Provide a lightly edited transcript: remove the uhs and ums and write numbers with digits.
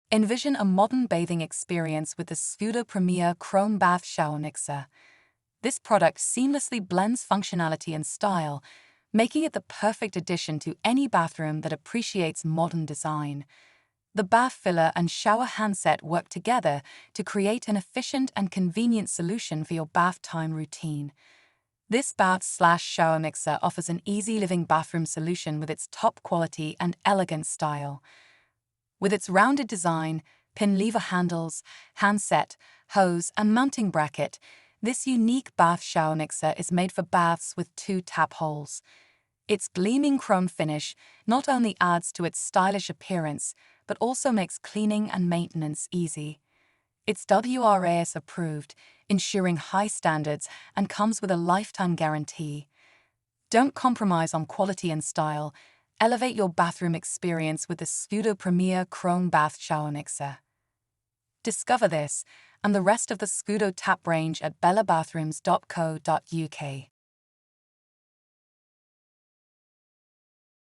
Envision a modern bathing experience with the Scudo Premier Chrome Bath Shower Mixer. This product seamlessly blends functionality and style, making it the perfect addition to any bathroom that appreciates modern design. The bath filler and shower handset work together to create an efficient and convenient solution for your bath time routine. This bath/shower mixer offers an easy living bathroom solution with its top quality and elegant style. With its rounded design, pin lever handles, handset, hose, and mounting bracket, this unique bath shower mixer is made for baths with 2 tap holes. Its gleaming chrome finish not only adds to its stylish appearance, but also makes cleaning and maintenance easy. It's WRAS approved, ensuring high standards, and comes with a lifetime guarantee. Don't compromise on quality and style. Elevate your bathroom experience with the Scudo Premier Chrome Bath Shower Mixer. Discover this and the rest of the Scudo tap range at bellabathrooms.co.uk.